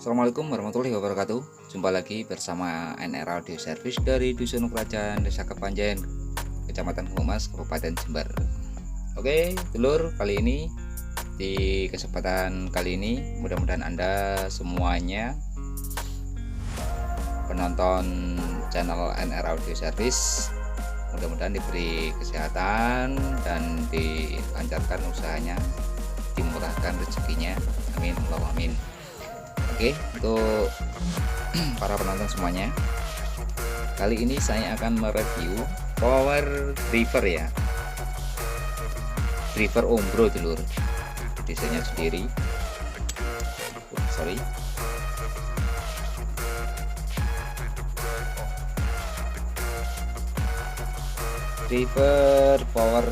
Assalamualaikum warahmatullahi wabarakatuh. Jumpa lagi bersama NR Audio Service dari Dusun Kerajaan Desa Kepanjen, Kecamatan Humas, Kabupaten Jember. Oke, dulur, kali ini di kesempatan kali ini mudah-mudahan Anda semuanya penonton channel NR Audio Service mudah-mudahan diberi kesehatan dan dilancarkan usahanya, dimurahkan rezekinya. Amin, Allahumma amin. Oke, untuk para penonton semuanya, kali ini saya akan mereview power driver ya, driver Ombro dulur, desainnya sendiri. Sorry, driver power.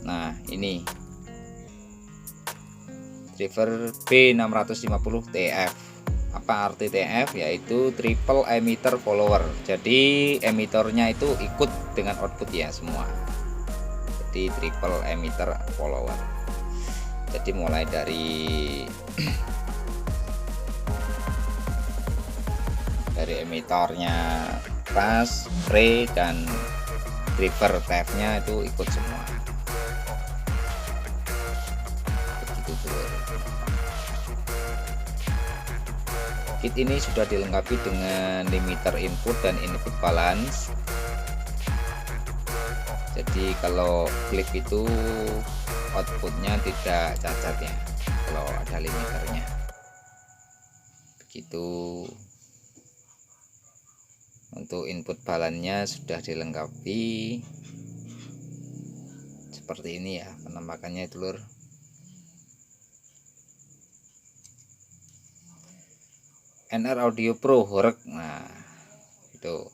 Nah, ini driver B650 TF. Apa arti TF? Yaitu triple emitter follower. Jadi emitornya itu ikut dengan output ya semua. Jadi triple emitter follower. Jadi mulai dari emitornya pas, pre, dan driver TF-nya itu ikut semua. Kit ini sudah dilengkapi dengan limiter input dan input balance. Jadi kalau klip itu outputnya tidak cacat ya, kalau ada limiternya. Begitu. Untuk input balance-nya sudah dilengkapi seperti ini ya penampakannya dulur. NR Audio Pro Horek. Nah, itu.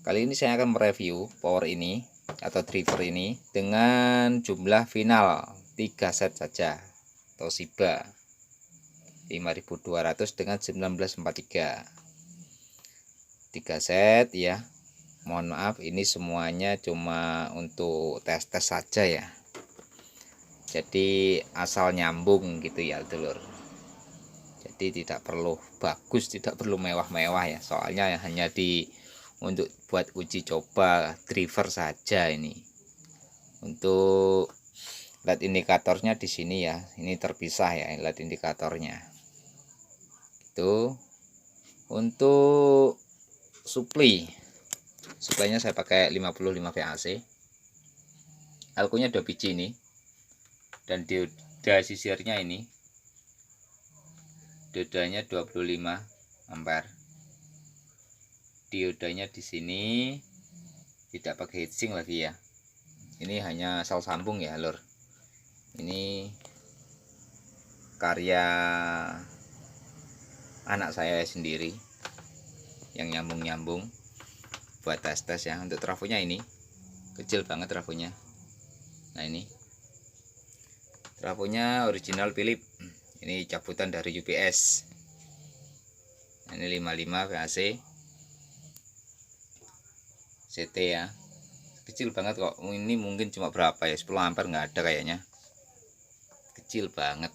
Kali ini saya akan mereview power ini atau driver ini dengan jumlah final 3 set saja. Toshiba 5200 dengan 1943. 3 set ya. Mohon maaf, ini semuanya cuma untuk tes-tes saja ya. Jadi asal nyambung gitu ya, dulur. Jadi tidak perlu bagus, tidak perlu mewah-mewah ya, soalnya hanya untuk buat uji coba driver saja ini. Untuk LED indikatornya di sini ya, ini terpisah ya LED indikatornya. Itu untuk supply-nya saya pakai 55 VAC. Alkonya 2 biji ini, dan dioda sisirnya ini diodanya 25 ampere. Diodanya di sini tidak pakai heatsink lagi ya. Ini hanya sel sambung ya, lur. Ini karya anak saya sendiri yang nyambung-nyambung buat tes-tes ya. Untuk trafonya ini kecil banget trafonya. Nah, ini trafonya original Philips. Ini cabutan dari UPS. Ini 55 VAC CT ya. Kecil banget kok. Ini mungkin cuma berapa ya? 10 ampere nggak ada kayaknya. Kecil banget.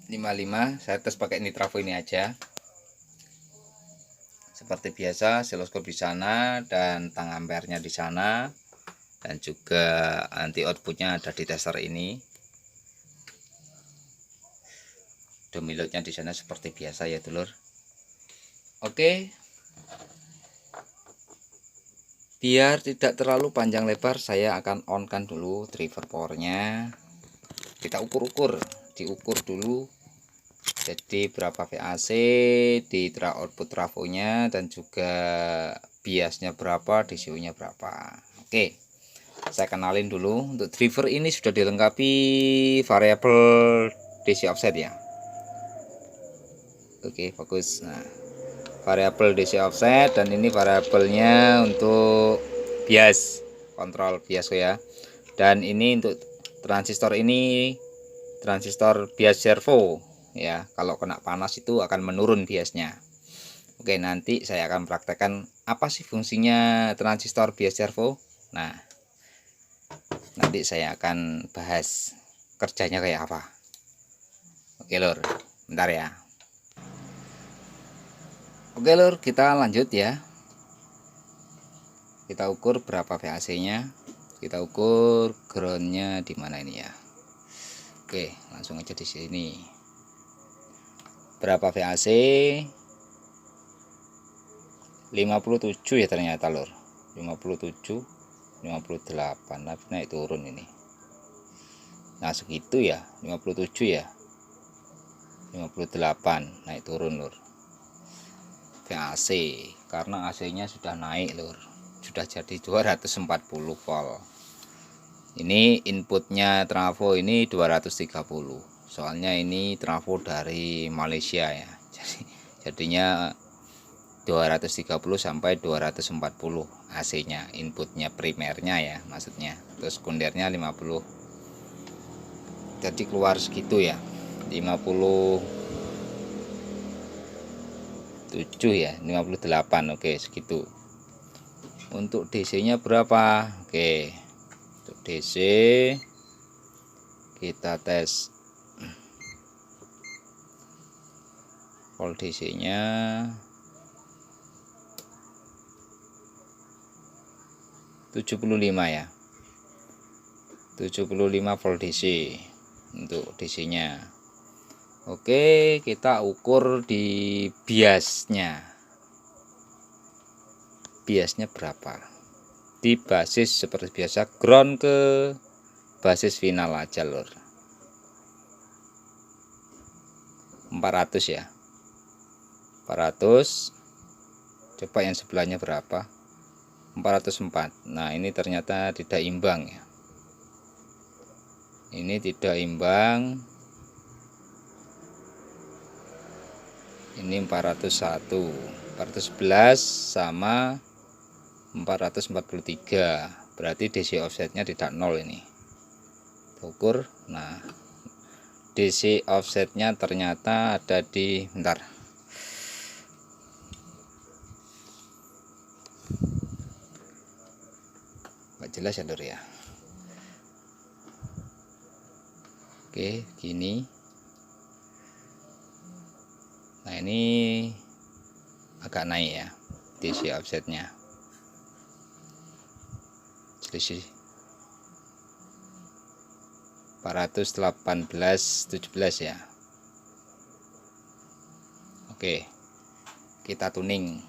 55, saya tes pakai ini trafo ini aja. Seperti biasa, siloskop di sana dan tang ampernya di sana. Dan juga anti outputnya ada di tester ini. Domilotnya di sana seperti biasa ya, dulur. Oke. Biar tidak terlalu panjang lebar, saya akan on kan dulu driver powernya. Kita ukur-ukur, diukur dulu. Jadi berapa VAC di output trafonya, dan juga biasnya berapa, DCU-nya berapa. Oke. Saya kenalin dulu. Untuk driver ini sudah dilengkapi variabel DC offset ya. Oke, fokus. Nah, variabel DC offset, dan ini variabelnya untuk bias, kontrol bias ya. Dan ini untuk transistor ini transistor bias servo ya. Kalau kena panas itu akan menurun biasnya. Oke, nanti saya akan praktekkan apa sih fungsinya transistor bias servo. Nah, Nanti saya akan bahas kerjanya kayak apa. Oke lur, bentar ya. Oke lur, kita lanjut ya. Kita ukur berapa VAC nya, kita ukur groundnya di mana ini ya. Oke, langsung aja di sini. Berapa VAC? 57 ya ternyata lur. 57, 58, tapi naik turun ini. Nah segitu ya, 57 ya, 58 naik turun lur. VAC karena AC nya sudah naik lur, sudah jadi 240 volt. Ini inputnya trafo ini 230, soalnya ini trafo dari Malaysia ya, jadinya 230 sampai 240 AC nya, inputnya primernya ya maksudnya, terus sekundernya 50, jadi keluar segitu ya, 57 ya, 58. Oke segitu. Untuk DC nya berapa? Oke, untuk DC kita tes volt DC nya 75 ya, 75 volt DC untuk DC nya. Oke, kita ukur di biasnya. Biasnya berapa? Di basis seperti biasa, ground ke basis final aja lur. 400 ya. 400. Coba yang sebelahnya berapa? 404. Nah, ini ternyata tidak imbang ya. Ini tidak imbang. Ini 401, 411 sama 443. Berarti DC offsetnya tidak 0 ini. Ukur. Nah, DC offsetnya ternyata ada di, bentar. Nggak jelas ya lur ya. Oke, gini. Nah, ini agak naik ya DC offsetnya. Selisih 418, 17 ya. Oke, kita tuning.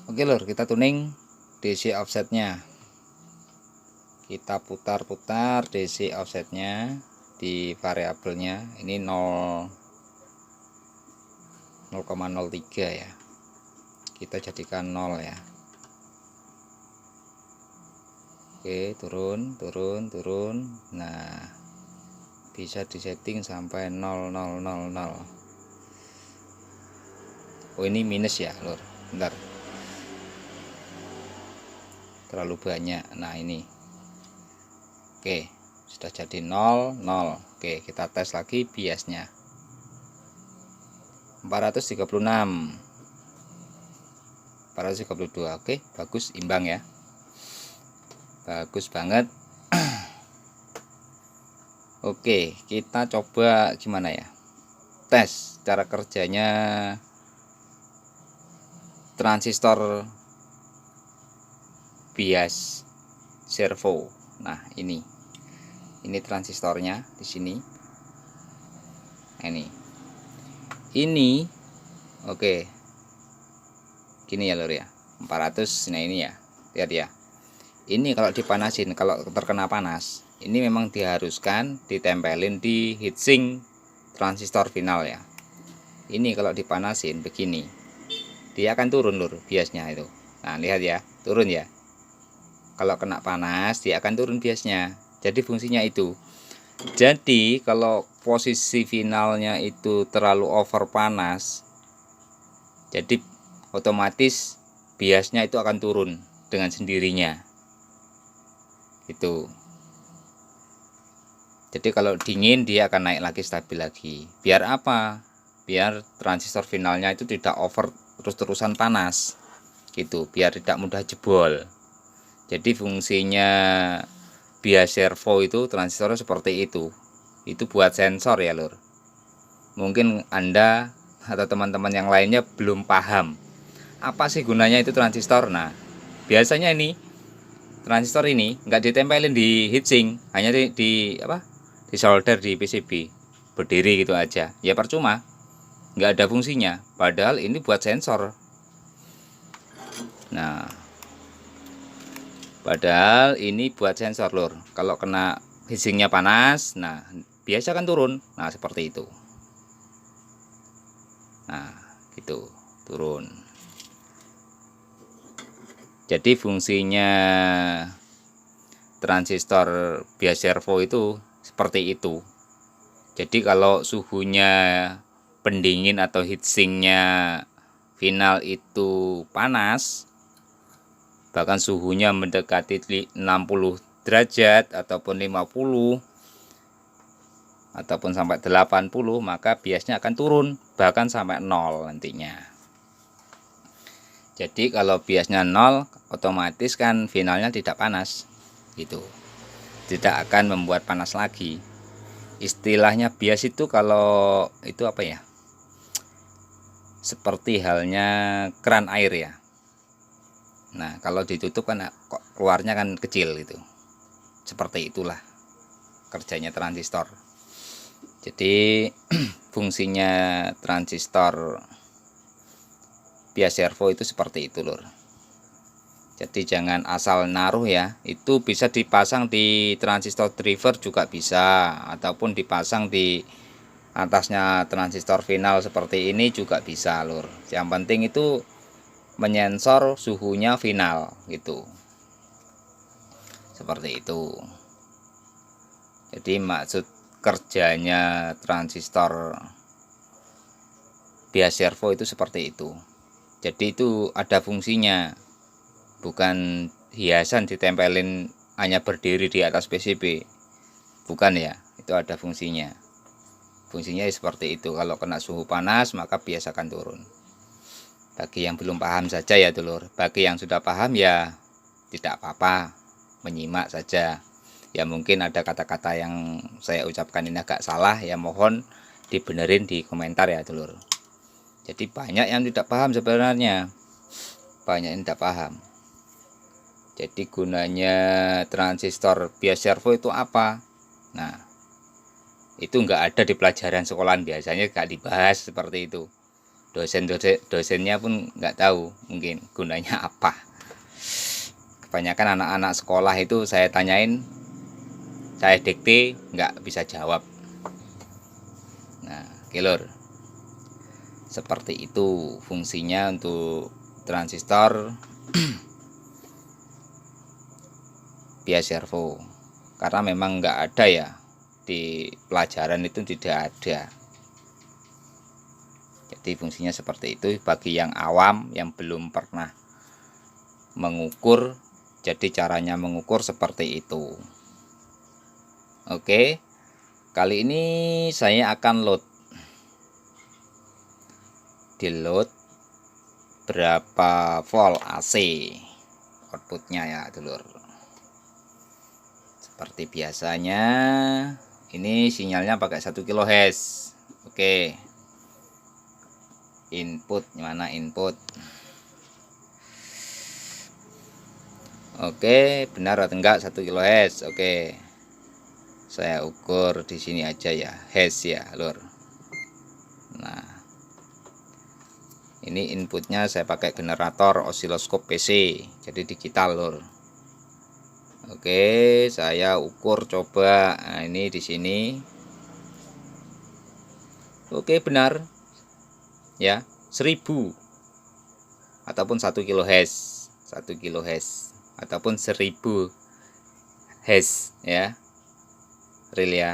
Oke lur, kita tuning DC offsetnya. Kita putar-putar DC offsetnya di variabelnya. Ini 0,03 ya. Kita jadikan 0 ya. Oke, turun. Nah, bisa disetting sampai 0,000. Oh, ini minus ya lur, bentar, terlalu banyak. Nah ini, oke, sudah jadi 0,0. Oke, kita tes lagi biasnya 436, 432. Oke, bagus, imbang ya, bagus banget. Oke, kita coba gimana ya, tes cara kerjanya transistor bias servo. Nah, ini transistornya di sini. Ini oke. Gini ya lur ya. 400. Nah, ini ya. Lihat ya. Ini kalau dipanasin, kalau terkena panas, ini memang diharuskan ditempelin di heatsink transistor final ya. Ini kalau dipanasin begini, dia akan turun lur biasnya itu. Nah, lihat ya, turun ya. Kalau kena panas dia akan turun biasnya. Jadi fungsinya itu. Jadi kalau posisi finalnya itu terlalu over panas, jadi otomatis biasnya itu akan turun dengan sendirinya. Itu. Jadi kalau dingin dia akan naik lagi, stabil lagi. Biar apa? biar transistor finalnya itu tidak over terus-terusan panas gitu, biar tidak mudah jebol. Jadi fungsinya bias servo itu transistornya seperti itu buat sensor ya lur. Mungkin Anda atau teman-teman yang lainnya belum paham apa sih gunanya itu transistor. Nah, biasanya ini transistor ini nggak ditempelin di heatsink, hanya di solder di PCB berdiri gitu aja, ya percuma, nggak ada fungsinya, padahal ini buat sensor. Nah, padahal ini buat sensor lur. Kalau kena heatsinknya panas, nah biasa kan turun. Nah seperti itu. Nah gitu, turun. Jadi fungsinya transistor bias servo itu seperti itu. Jadi kalau suhunya pendingin atau heatsinknya final itu panas, bahkan suhunya mendekati 60 derajat ataupun 50 ataupun sampai 80, maka biasnya akan turun bahkan sampai 0 nantinya. Jadi kalau biasnya 0, otomatis kan finalnya tidak panas gitu, tidak akan membuat panas lagi. Istilahnya bias itu kalau itu apa ya, seperti halnya keran air ya. Nah kalau ditutup kan kok keluarnya kan kecil gitu. Seperti itulah kerjanya transistor. Jadi fungsinya transistor bias servo itu seperti itu lur. Jadi jangan asal naruh ya. Itu bisa dipasang di transistor driver juga bisa, ataupun dipasang di atasnya transistor final seperti ini juga bisa lur. Yang penting itu menyensor suhunya final gitu. Seperti itu. Jadi maksud kerjanya transistor bias servo itu seperti itu. Jadi itu ada fungsinya, bukan hiasan ditempelin hanya berdiri di atas PCB, bukan ya. Itu ada fungsinya. Fungsinya seperti itu. Kalau kena suhu panas maka bias akan turun. Bagi yang belum paham saja ya dulur. Bagi yang sudah paham ya tidak apa-apa, menyimak saja. Ya mungkin ada kata-kata yang saya ucapkan ini agak salah, ya mohon dibenerin di komentar ya dulur. Jadi banyak yang tidak paham sebenarnya, banyak yang tidak paham. Jadi gunanya transistor bias servo itu apa? Nah, itu nggak ada di pelajaran sekolahan, biasanya nggak dibahas seperti itu. Dosennya pun nggak tahu mungkin gunanya apa. Kebanyakan anak-anak sekolah itu saya tanyain, saya dikte nggak bisa jawab. Nah, kilur. Seperti itu fungsinya untuk transistor bias servo. Karena memang nggak ada ya di pelajaran, itu tidak ada. Jadi fungsinya seperti itu. Bagi yang awam yang belum pernah mengukur, jadi caranya mengukur seperti itu. Oke, kali ini saya akan load berapa volt AC outputnya ya dulur. Seperti biasanya ini sinyalnya pakai 1 kHz. Oke, input mana input. Oke, benar atau enggak 1 kHz. Oke, saya ukur di sini aja ya, hertz ya lur. Nah, ini inputnya saya pakai generator osiloskop PC, jadi digital lur. Oke, saya ukur coba. Nah, ini di sini. Oke, benar. Ya, 1000 ataupun 1 kHz, 1 kHz ataupun 1000 Hz ya. Real ya.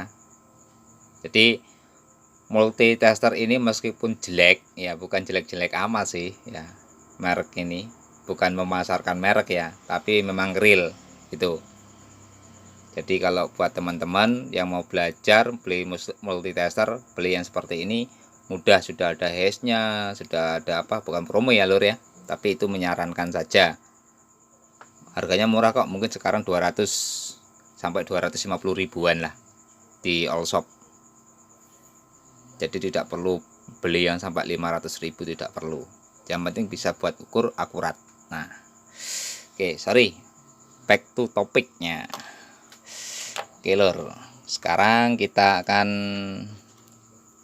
Jadi multitester ini meskipun jelek ya, bukan jelek-jelek amat sih ya, merek ini bukan memasarkan merek ya, tapi memang real itu. Jadi kalau buat teman-teman yang mau belajar beli multitester, beli yang seperti ini, mudah, sudah ada hash-nya, sudah ada apa, bukan promo ya lur ya, tapi itu menyarankan saja. Harganya murah kok, mungkin sekarang 200 sampai 250 ribuan lah di all shop. Jadi tidak perlu beli yang sampai 500 ribu, tidak perlu. Yang penting bisa buat ukur akurat. Nah, oke, sorry, back to topiknya. Oke lur, sekarang kita akan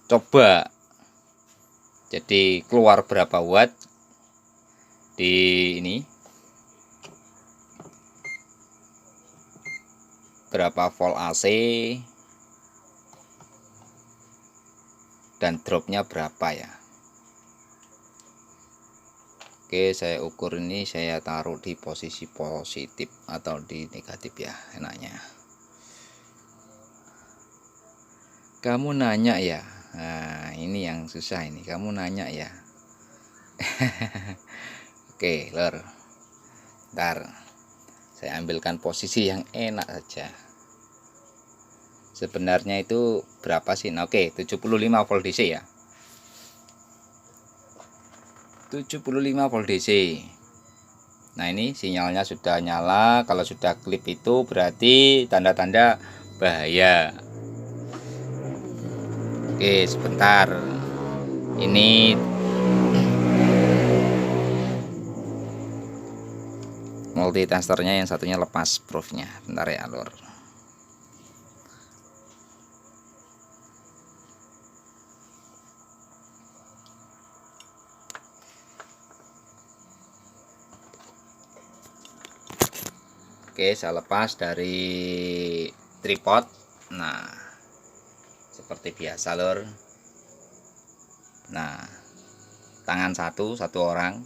coba jadi keluar berapa watt di ini, berapa volt AC, dan dropnya berapa ya. Oke, saya ukur ini, saya taruh di posisi positif atau di negatif ya, enaknya. Kamu nanya ya, nah ini yang susah ini, kamu nanya ya. Oke lur, ntar saya ambilkan posisi yang enak saja. Sebenarnya itu berapa sih? Nah, oke, 75 volt DC ya, 75 volt DC. Nah ini sinyalnya sudah nyala. Kalau sudah klip itu berarti tanda-tanda bahaya. Oke, sebentar, ini multitesternya yang satunya lepas proofnya. Bentar ya lur. Oke, saya lepas dari tripod. Nah, seperti biasa lur. Nah, tangan satu orang,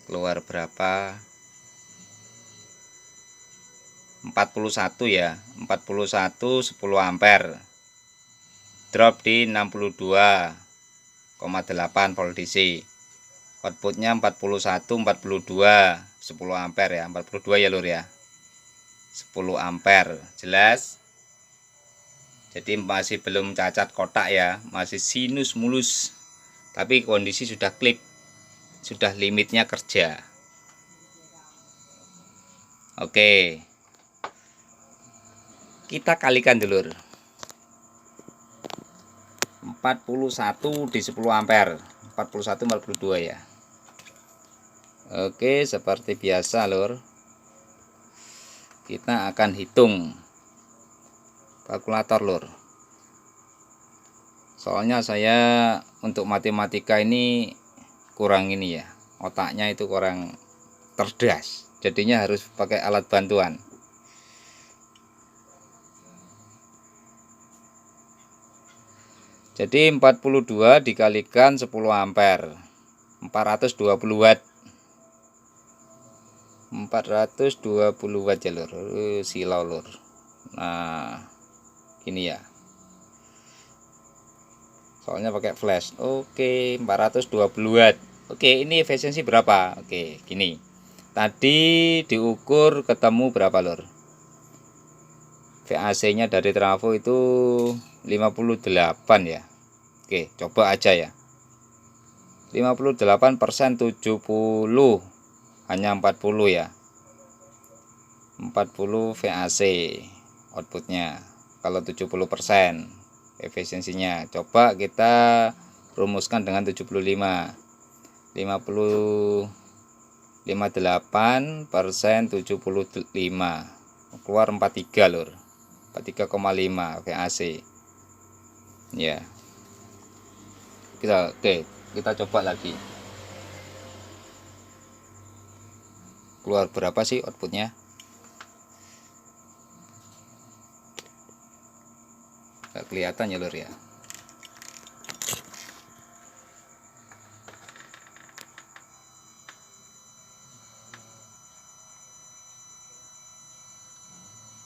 keluar berapa? 41 ya, 41 10 ampere, drop di 62,8 volt DC. Outputnya 41 42 10 ampere ya, 42 ya lur ya, 10 ampere, jelas. Jadi masih belum cacat kotak ya, masih sinus mulus, tapi kondisi sudah klip, sudah limitnya kerja. Oke, kita kalikan dulu, 41 di 10 ampere, 41 42 ya. Oke, seperti biasa lur, kita akan hitung kalkulator lur. Soalnya saya untuk matematika ini kurang ini ya, otaknya itu kurang cerdas, jadinya harus pakai alat bantuan. Jadi 42 dikalikan 10 ampere, 420 watt. 420 watt ya lur, silau lur. Nah gini ya, soalnya pakai flash. Oke, 420 watt. Oke, ini efisiensi berapa? Oke, gini, tadi diukur ketemu berapa lur? VAC nya dari trafo itu 58 ya. Oke, coba aja ya, 58% 70 hanya 40 ya, 40 VAC outputnya. Kalau 70% efisiensinya, coba kita rumuskan dengan 75, 58% 75, keluar 43 lur, 43,5 VAC ya. Kita coba lagi, keluar berapa sih outputnya? Gak kelihatan ya lur ya.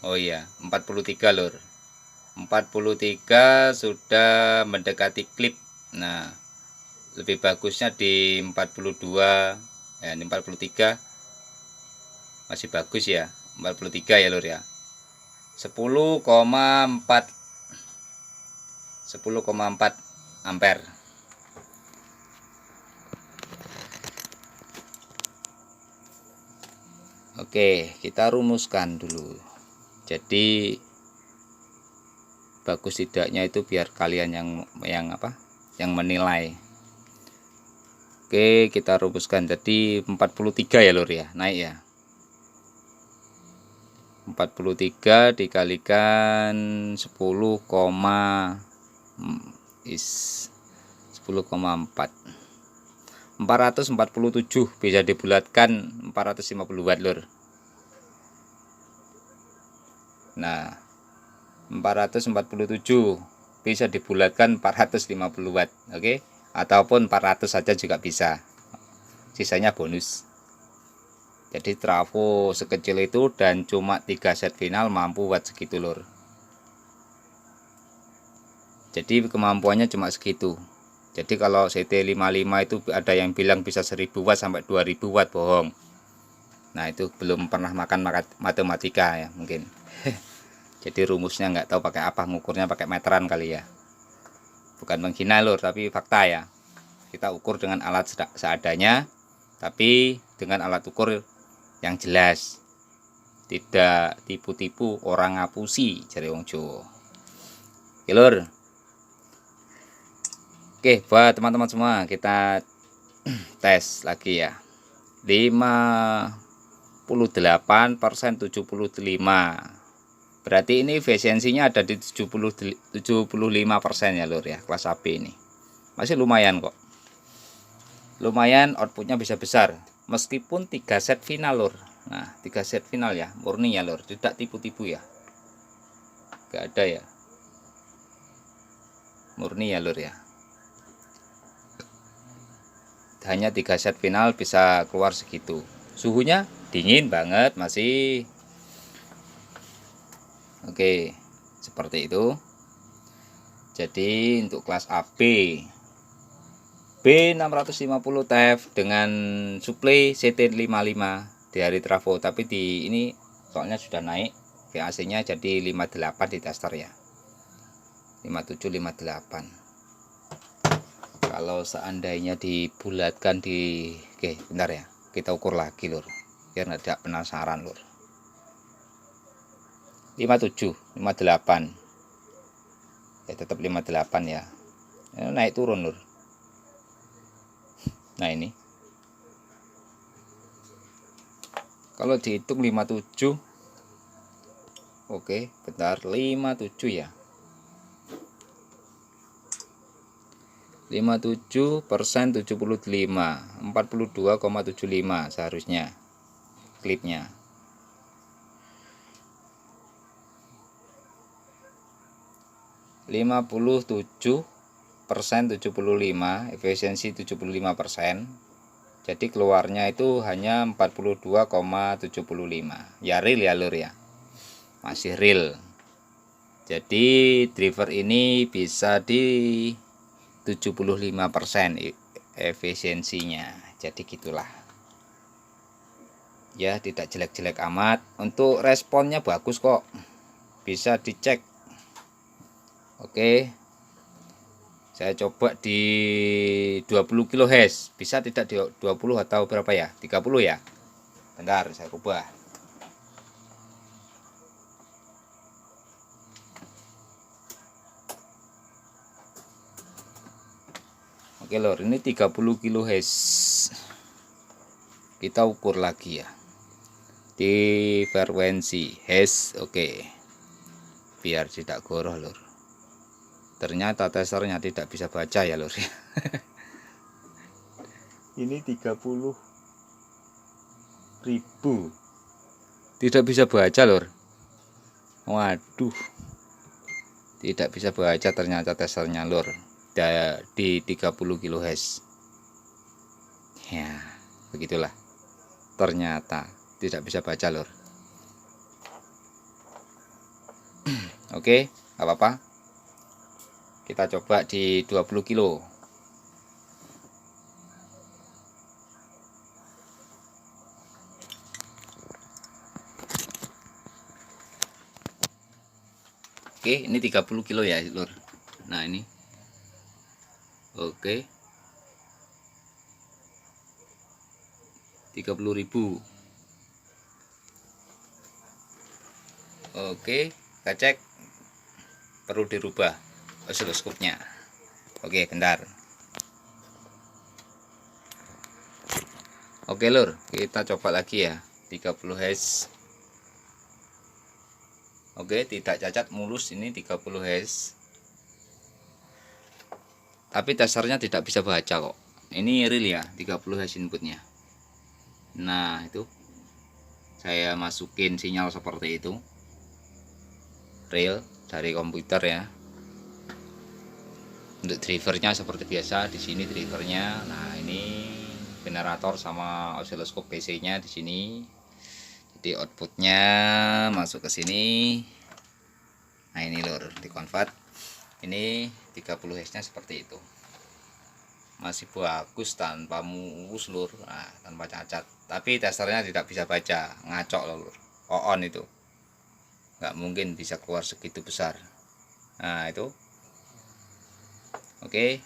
Oh iya, 43 lur, 43 sudah mendekati klip. Nah lebih bagusnya di 42 ya, ini 43 masih bagus ya, 43 ya lur ya, 10,4 10,4 ampere. Oke, kita rumuskan dulu. Jadi bagus tidaknya itu biar kalian yang menilai. Oke, kita rumuskan. Jadi 43 ya lur ya, naik ya. 43 dikalikan 10,4 447 bisa dibulatkan 450 watt lur. Nah 447 bisa dibulatkan 450 watt, oke, ataupun 400 saja juga bisa, sisanya bonus. Jadi trafo sekecil itu dan cuma 3 set final mampu watt segitu lur. Jadi kemampuannya cuma segitu. Jadi kalau CT55 itu ada yang bilang bisa 1000 watt sampai 2000 watt, bohong. Nah itu belum pernah makan matematika ya mungkin. Jadi rumusnya nggak tahu pakai apa, ngukurnya pakai meteran kali ya. Bukan menghina lur, tapi fakta ya. Kita ukur dengan alat seadanya, tapi dengan alat ukur yang jelas. Tidak tipu-tipu orang ngapusi jare wong Jawa. Oke lur. Oke, buat teman-teman semua kita tes lagi ya. 58% 75. Berarti ini efisiensinya ada di 75% ya lur ya, kelas AB ini. Masih lumayan kok. Lumayan, outputnya bisa besar. Meskipun 3 set final lur. Nah 3 set final ya, murni ya lur, tidak tipu-tipu ya. Gak ada ya. Murni ya lur ya. Hanya 3 set final bisa keluar segitu. Suhunya dingin banget masih. Oke, seperti itu. Jadi untuk kelas AB B650 TF dengan suplai CT55 di hari trafo, tapi di ini soalnya sudah naik VAC nya jadi 58 di tester ya, 57 58. Kalau seandainya dibulatkan di oke bentar ya, kita ukur lagi lur biar tidak penasaran lur. 57 58 ya, tetap 58 ya. Ini naik turun lur. Nah ini kalau dihitung 57, oke bentar, 57 ya, 57% 75 42,75 seharusnya klipnya. (57% 75) efisiensi 75%. Jadi keluarnya itu hanya 42,75 ya, real ya lur ya, masih real. Jadi driver ini bisa di 75% efisiensinya. Jadi gitulah ya, tidak jelek-jelek amat. Untuk responnya bagus kok, bisa dicek. Oke, saya coba di 20 kHz, bisa tidak di 20 atau berapa ya, 30 ya. Bentar saya ubah. Oke lor, ini 30 kHz. Kita ukur lagi ya di frekuensi Hz. Oke, biar tidak goroh lor. Ternyata testernya tidak bisa baca ya lor. Ini 30.000 tidak bisa baca lor. Waduh, tidak bisa baca ternyata testernya lor di 30 kHz ya. Begitulah, ternyata tidak bisa baca lor. Oke, gak apa-apa, kita coba di 20 kilo. Oke, ini 30 kilo ya lur. Nah ini oke, 30.000. Oke, kita cek perlu dirubah osiloskopnya. Oke, bentar. Oke lur, kita coba lagi ya. 30 Hz. Oke, tidak cacat, mulus. Ini 30 Hz. Tapi dasarnya tidak bisa baca kok. Ini real ya, 30 Hz inputnya. Nah itu, saya masukin sinyal seperti itu, real dari komputer ya. Untuk drivernya seperti biasa, di sini drivernya. Nah ini generator sama osiloskop PC nya di sini. Jadi outputnya masuk ke sini. Nah ini lur, di convert. Ini 30 Hz nya seperti itu, masih bagus tanpa mulus lur. Nah, tanpa cacat, tapi dasarnya tidak bisa baca, ngacok lur. On itu nggak mungkin bisa keluar segitu besar. Nah itu oke.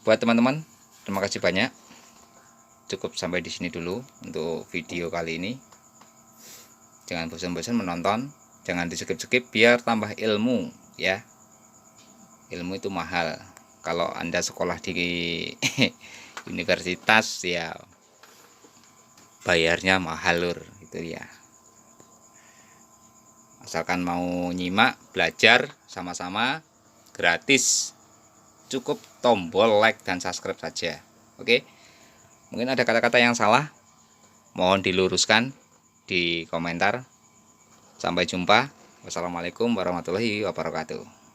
Buat teman-teman, terima kasih banyak. Cukup sampai di sini dulu untuk video kali ini. Jangan bosan-bosan menonton, jangan di skip-skip biar tambah ilmu ya. Ilmu itu mahal. Kalau Anda sekolah di universitas ya bayarnya mahal lur, itu ya. Asalkan mau nyimak, belajar sama-sama gratis. Cukup tombol like dan subscribe saja. Oke. Mungkin ada kata-kata yang salah, mohon diluruskan di komentar. Sampai jumpa. Wassalamualaikum warahmatullahi wabarakatuh.